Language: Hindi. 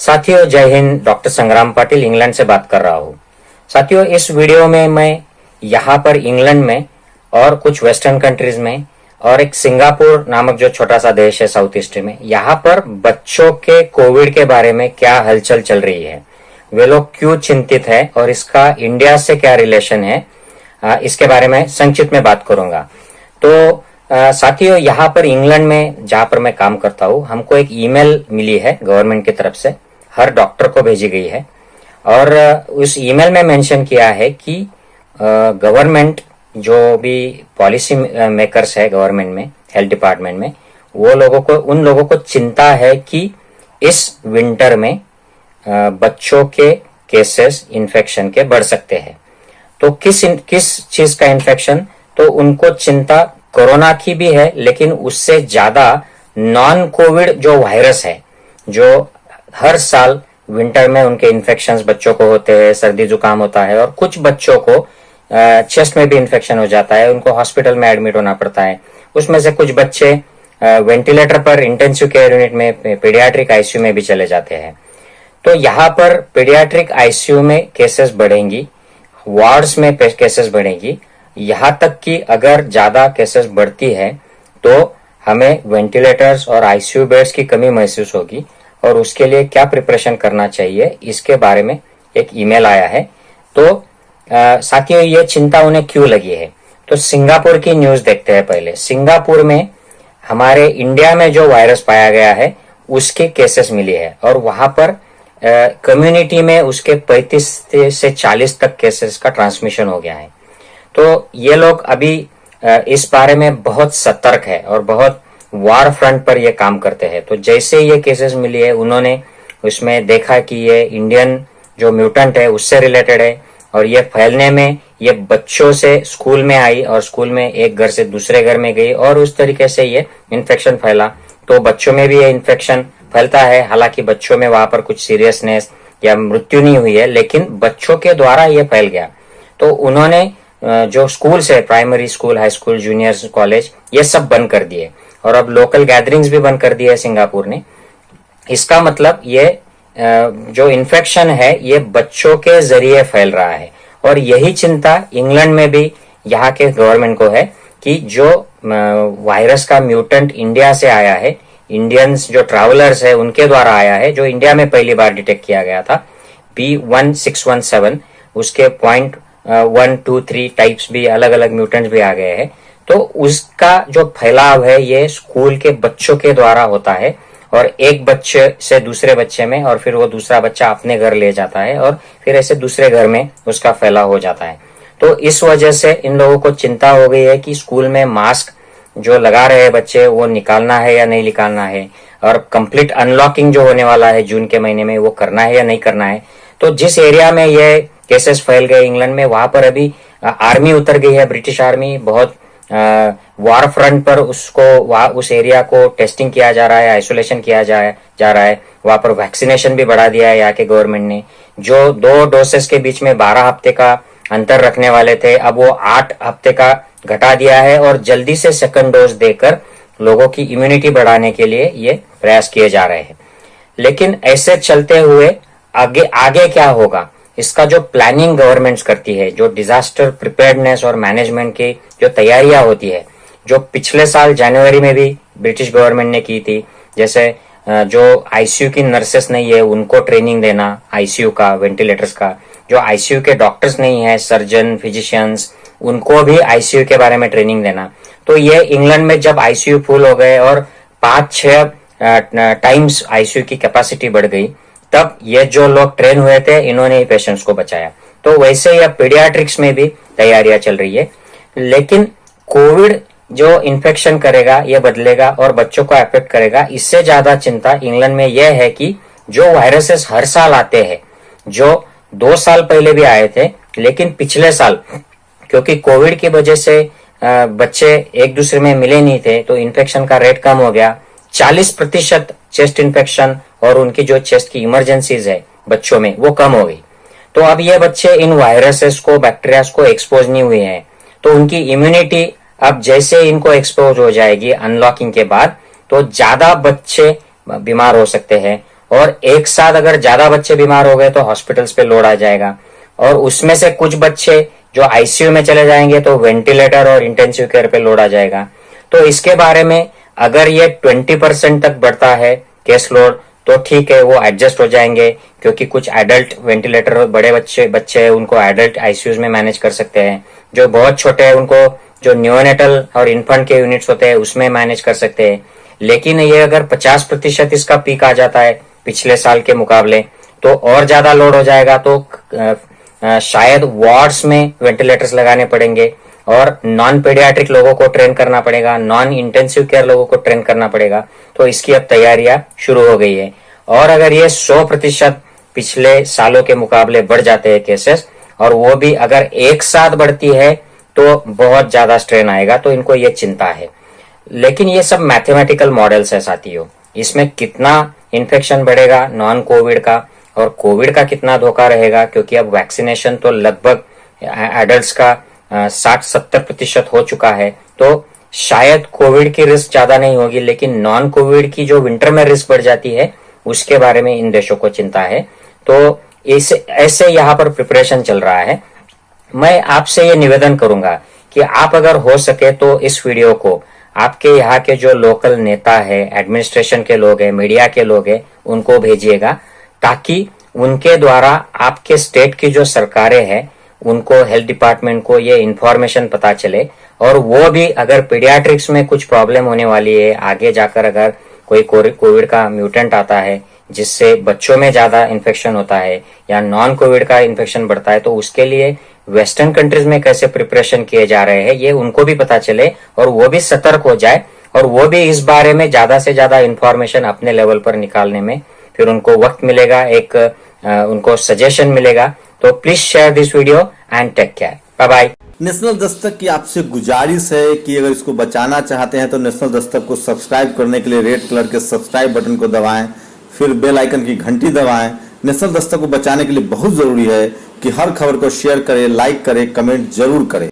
साथियों जय हिंद। डॉक्टर संग्राम पाटिल इंग्लैंड से बात कर रहा हूँ। साथियों इस वीडियो में मैं यहाँ पर इंग्लैंड में और कुछ वेस्टर्न कंट्रीज में और एक सिंगापुर नामक जो छोटा सा देश है साउथ ईस्ट में, यहाँ पर बच्चों के कोविड के बारे में क्या हलचल चल रही है, वे लोग क्यों चिंतित है और इसका इंडिया से क्या रिलेशन है, इसके बारे में संक्षिप्त में बात करूंगा। तो साथियों यहाँ पर इंग्लैंड में जहाँ पर मैं काम करता हूँ, हमको एक ईमेल मिली है गवर्नमेंट की तरफ से, हर डॉक्टर को भेजी गई है और उस ईमेल में मेंशन किया है कि गवर्नमेंट जो भी पॉलिसी मेकर्स है गवर्नमेंट में, हेल्थ डिपार्टमेंट में, वो लोगों को, उन लोगों को चिंता है कि इस विंटर में बच्चों के केसेस इन्फेक्शन के बढ़ सकते हैं। तो किस चीज का इन्फेक्शन, तो उनको चिंता कोरोना की भी है, लेकिन उससे ज्यादा नॉन कोविड जो वायरस है, जो हर साल विंटर में उनके इन्फेक्शंस बच्चों को होते हैं, सर्दी जुकाम होता है और कुछ बच्चों को चेस्ट में भी इन्फेक्शन हो जाता है, उनको हॉस्पिटल में एडमिट होना पड़ता है। उसमें से कुछ बच्चे वेंटिलेटर पर, इंटेंसिव केयर यूनिट में, पीडियाट्रिक आईसीयू में भी चले जाते हैं। तो यहाँ पर पीडियाट्रिक आईसीयू में केसेस बढ़ेंगी, वार्ड्स में केसेस बढ़ेंगी, यहाँ तक कि अगर ज्यादा केसेस बढ़ती है तो हमें वेंटिलेटर्स और आईसीयू बेड्स की कमी महसूस होगी और उसके लिए क्या प्रिपरेशन करना चाहिए, इसके बारे में एक ईमेल आया है। तो साथियों ये चिंता उन्हें क्यों लगी है, तो सिंगापुर की न्यूज देखते हैं पहले। सिंगापुर में हमारे इंडिया में जो वायरस पाया गया है उसके केसेस मिली है और वहां पर कम्युनिटी में उसके 35 से 40 तक केसेस का ट्रांसमिशन हो गया है। तो ये लोग अभी इस बारे में बहुत सतर्क है और बहुत वार फ्रंट पर ये काम करते हैं। तो जैसे ये केसेस मिली है, उन्होंने उसमें देखा कि ये इंडियन जो म्यूटेंट है उससे रिलेटेड है और ये फैलने में ये बच्चों से स्कूल में आई और स्कूल में एक घर से दूसरे घर में गई और उस तरीके से ये इन्फेक्शन फैला। तो बच्चों में भी ये इन्फेक्शन फैलता है, हालांकि बच्चों में वहां पर कुछ सीरियसनेस या मृत्यु नहीं हुई है, लेकिन बच्चों के द्वारा ये फैल गया। तो उन्होंने जो स्कूल्स है, primary school, high school, junior college, ये सब बंद कर दिए और अब लोकल गैदरिंग्स भी बंद कर दिए है सिंगापुर ने। इसका मतलब ये जो इन्फेक्शन है ये बच्चों के जरिए फैल रहा है और यही चिंता इंग्लैंड में भी यहाँ के गवर्नमेंट को है कि जो वायरस का म्यूटेंट इंडिया से आया है, इंडियंस जो ट्रैवलर्स है उनके द्वारा आया है, जो इंडिया में पहली बार डिटेक्ट किया गया था, B1617, उसके 0.123 टाइप्स भी, अलग अलग म्यूटेंट्स भी आ गए हैं। तो उसका जो फैलाव है ये स्कूल के बच्चों के द्वारा होता है और एक बच्चे से दूसरे बच्चे में, और फिर वो दूसरा बच्चा अपने घर ले जाता है और फिर ऐसे दूसरे घर में उसका फैलाव हो जाता है। तो इस वजह से इन लोगों को चिंता हो गई है कि स्कूल में मास्क जो लगा रहे हैं बच्चे, वो निकालना है या नहीं निकालना है, और कंप्लीट अनलॉकिंग जो होने वाला है जून के महीने में, वो करना है या नहीं करना है। तो जिस एरिया में ये केसेस फैल गए इंग्लैंड में, वहां पर अभी आर्मी उतर गई है, ब्रिटिश आर्मी, बहुत वार फ्रंट पर उसको, उस एरिया को टेस्टिंग किया जा रहा है, आइसोलेशन किया जा रहा है। वहां पर वैक्सीनेशन भी बढ़ा दिया है यहाँ के गवर्नमेंट ने। जो 2 डोसेस के बीच में 12 हफ्ते का अंतर रखने वाले थे, अब वो 8 हफ्ते का घटा दिया है और जल्दी से सेकंड डोज देकर लोगों की इम्यूनिटी बढ़ाने के लिए ये प्रयास किए जा रहे हैं। लेकिन ऐसे चलते हुए आगे आगे क्या होगा, इसका जो प्लानिंग गवर्नमेंट्स करती है, जो डिजास्टर प्रिपेयर्डनेस और मैनेजमेंट की जो तैयारियां होती है, जो पिछले साल जनवरी में भी ब्रिटिश गवर्नमेंट ने की थी, जैसे जो आईसीयू की नर्सेस नहीं है उनको ट्रेनिंग देना आईसीयू का, वेंटिलेटर्स का, जो आईसीयू के डॉक्टर्स नहीं है, सर्जन, फिजिशियंस, उनको भी आईसीयू के बारे में ट्रेनिंग देना। तो ये इंग्लैंड में जब आईसीयू फुल हो गए और 5-6 टाइम्स आईसीयू की कैपेसिटी बढ़ गई, तब ये जो लोग ट्रेन हुए थे इन्होंने ही पेशेंट्स को बचाया। तो वैसे ही पीडियाट्रिक्स में भी तैयारियां चल रही है। लेकिन कोविड जो इन्फेक्शन करेगा, ये बदलेगा और बच्चों को अफेक्ट करेगा, इससे ज्यादा चिंता इंग्लैंड में यह है कि जो वायरसेस हर साल आते हैं, जो 2 साल पहले भी आए थे, लेकिन पिछले साल क्योंकि कोविड की वजह से बच्चे एक दूसरे में मिले नहीं थे, तो इन्फेक्शन का रेट कम हो गया। 40% चेस्ट इन्फेक्शन और उनकी जो चेस्ट की इमरजेंसीज है बच्चों में, वो कम हो गई। तो अब ये बच्चे इन वायरसेस को, बैक्टीरिया को एक्सपोज नहीं हुए हैं, तो उनकी इम्यूनिटी अब जैसे इनको एक्सपोज हो जाएगी अनलॉकिंग के बाद, तो ज्यादा बच्चे बीमार हो सकते हैं और एक साथ अगर ज्यादा बच्चे बीमार हो गए तो हॉस्पिटल्स पे लोड आ जाएगा, और उसमें से कुछ बच्चे जो आईसीयू में चले जाएंगे तो वेंटिलेटर और इंटेंसिव केयर पे लोड आ जाएगा। तो इसके बारे में अगर ये 20% तक बढ़ता है केस लोड तो ठीक है, वो एडजस्ट हो जाएंगे, क्योंकि कुछ एडल्ट वेंटिलेटर बड़े बच्चे हैं उनको एडल्ट आईसीयूज में मैनेज कर सकते हैं। जो बहुत छोटे हैं उनको जो न्यूनेटल और इन्फेंट के यूनिट्स होते हैं उसमें मैनेज कर सकते हैं। लेकिन ये अगर 50% इसका पीक आ जाता है पिछले साल के मुकाबले तो और ज्यादा लोड हो जाएगा, तो शायद वार्ड्स में वेंटिलेटर्स लगाने पड़ेंगे और नॉन पेडियाट्रिक लोगों को ट्रेन करना पड़ेगा, नॉन इंटेंसिव केयर लोगों को ट्रेन करना पड़ेगा। तो इसकी अब तैयारियां शुरू हो गई है। और अगर ये 100% पिछले सालों के मुकाबले बढ़ जाते हैं केसेस, और वो भी अगर एक साथ बढ़ती है तो बहुत ज्यादा स्ट्रेन आएगा, तो इनको ये चिंता है। लेकिन ये सब मैथमेटिकल मॉडल्स है साथियों, इसमें कितना इन्फेक्शन बढ़ेगा नॉन कोविड का और कोविड का कितना धोखा रहेगा, क्योंकि अब वैक्सीनेशन तो लगभग एडल्ट्स का 60-70% हो चुका है, तो शायद कोविड की रिस्क ज्यादा नहीं होगी, लेकिन नॉन कोविड की जो विंटर में रिस्क बढ़ जाती है उसके बारे में इन देशों को चिंता है। तो ऐसे यहाँ पर प्रिपरेशन चल रहा है। मैं आपसे ये निवेदन करूंगा कि आप अगर हो सके तो इस वीडियो को आपके यहाँ के जो लोकल नेता है, एडमिनिस्ट्रेशन के लोग हैं, मीडिया के लोग हैं, उनको भेजिएगा, ताकि उनके द्वारा आपके स्टेट की जो सरकारें हैं उनको, हेल्थ डिपार्टमेंट को ये इंफॉर्मेशन पता चले, और वो भी अगर पीडियाट्रिक्स में कुछ प्रॉब्लम होने वाली है आगे जाकर, अगर कोई कोविड का म्यूटेंट आता है जिससे बच्चों में ज्यादा इन्फेक्शन होता है या नॉन कोविड का इन्फेक्शन बढ़ता है, तो उसके लिए वेस्टर्न कंट्रीज में कैसे प्रिपरेशन किए जा रहे हैं ये उनको भी पता चले और वो भी सतर्क हो जाए, और वो भी इस बारे में ज्यादा से ज्यादा इंफॉर्मेशन अपने लेवल पर निकालने में फिर उनको वक्त मिलेगा, एक उनको सजेशन मिलेगा। तो please share this video and take care, bye bye. National Dastak की आपसे गुजारिश है कि अगर इसको बचाना चाहते हैं तो नेशनल दस्तक को सब्सक्राइब करने के लिए रेड कलर के सब्सक्राइब बटन को दबाएं, फिर बेल आइकन की घंटी दबाएं। नेशनल दस्तक को बचाने के लिए बहुत जरूरी है कि हर खबर को शेयर करें, लाइक करें, कमेंट जरूर करें।